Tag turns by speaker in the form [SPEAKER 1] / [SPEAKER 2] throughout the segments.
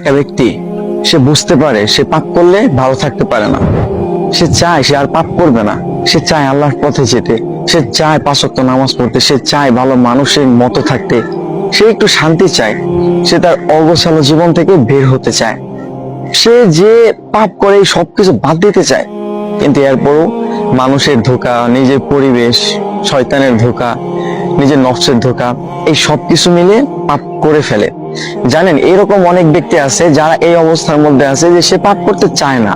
[SPEAKER 1] একটা ব্যক্তি সে বুঝতে পারে সে পাপ করলে ভালো থাকতে পারে না, সে চায় সে আর পাপ করবে না, সে চায় আল্লাহর পথে যেতে, সে চায় 5 ওয়াক্ত নামাজ পড়তে, সে চায় ভালো মানুষের মতো থাকতে, সে একটু শান্তি চায়, সে তার অগোছালো জীবন থেকে বের হতে চায়, সে যে পাপ করে সবকিছু বাদ দিতে চায়, কিন্তু এরপরও মানুষের ধোঁকা, নিজের পরিবেশ, শয়তানের ধোঁকা, নিজের নফসের ধোঁকা, এই সবকিছু মিলে পাপ করে ফেলে। জানেন, এরকম অনেক ব্যক্তি আছে যারা এই অবস্থার মধ্যে আছে যে সে পাপ করতে চায় না,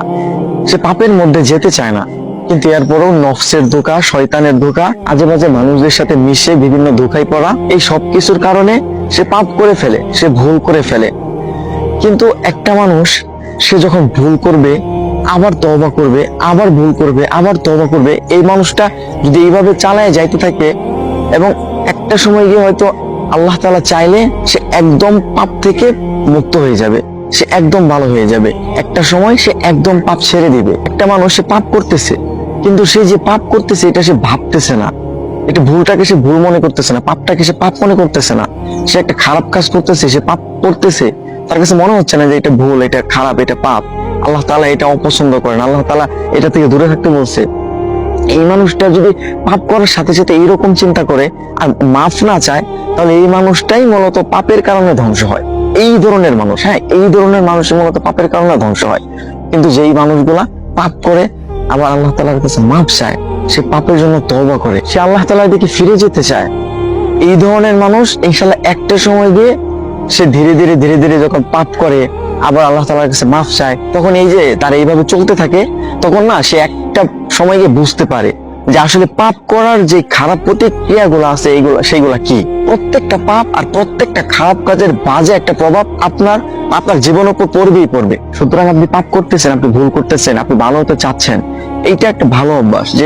[SPEAKER 1] সে পাপের মধ্যে যেতে চায় না, কিন্তু এরপরও নফসের ধোঁকা, শয়তানের ধোঁকা, আজে বাজে মানুষদের সাথে মিশে বিভিন্ন ধোঁকায় পড়া, এই সবকিছুর কারণে সে পাপ করে ফেলে, সে ভুল করে ফেলে। কিন্তু একটা মানুষ সে যখন ভুল করবে, আবার তওবা করবে, আবার ভুল করবে, আবার তওবা করবে, এই মানুষটা যদি এইভাবে চালায় যাইতে থাকে এবং একটা সময় গিয়ে হয়তো আল্লাহ তাআলা চাইলে সে একদম পাপ থেকে মুক্ত হয়ে যাবে, সে একদম ভালো হয়ে যাবে, একটা সময় সে একদম পাপ ছেড়ে দিবে। একটা মানুষ সে পাপ করতেছে, কিন্তু সে যে পাপ করতেছে এটা সে ভাবতেছে না, এটা ভুলটাকে সে ভুল মনে করতেছে না, পাপটাকে সে পাপ মনে করতেছে না, সে একটা খারাপ কাজ করতেছে, সে পাপ করতেছে, তার কাছে মনে হচ্ছে না যে এটা ভুল, এটা খারাপ, এটা পাপ, আল্লাহ তাআলা এটা অপছন্দ করেন, আল্লাহ তাআলা এটা থেকে দূরে থাকতে বলছে। এই মানুষটা যদি পাপ করার সাথে সাথে এইরকম চিন্তা করে আর মাফ না চায়, তাহলে এই মানুষটাই মূলত পাপের কারণে ধ্বংস হয়। এই ধরনের মানুষ, হ্যাঁ, এই ধরনের মানুষের মূলত পাপের কারণে ধ্বংস হয়। কিন্তু যেই মানুষগুলা পাপ করে আবার আল্লাহ তাআলার কাছে মাফ চায়, সে পাপের জন্য তওবা করে, সে আল্লাহ তাআলার দিকে ফিরে যেতে চায়, এই ধরনের মানুষ ইনশাআল্লাহ একটা সময় গিয়ে সে ধীরে ধীরে ধীরে ধীরে যখন পাপ করে আবার আল্লাহ তাআলার কাছে মাফ চায়, তখন এই যে তার এইভাবে চলতে থাকে, তখন না সে একটা সময় গিয়ে বুঝতে পারে যে আসলে পাপ করার যে খারাপ প্রতিক্রিয়াগুলো আছে সেইগুলা কি। প্রত্যেকটা পাপ আর প্রত্যেকটা খারাপ কাজের বাজে একটা প্রভাব আপনার জীবনের উপর পড়বেই পড়বে। সুতরাং আপনি পাপ করতেছেন, আপনি ভুল করতেছেন, আপনি ভালো হতে চাচ্ছেন, এইটা একটা ভালো অভ্যাস যে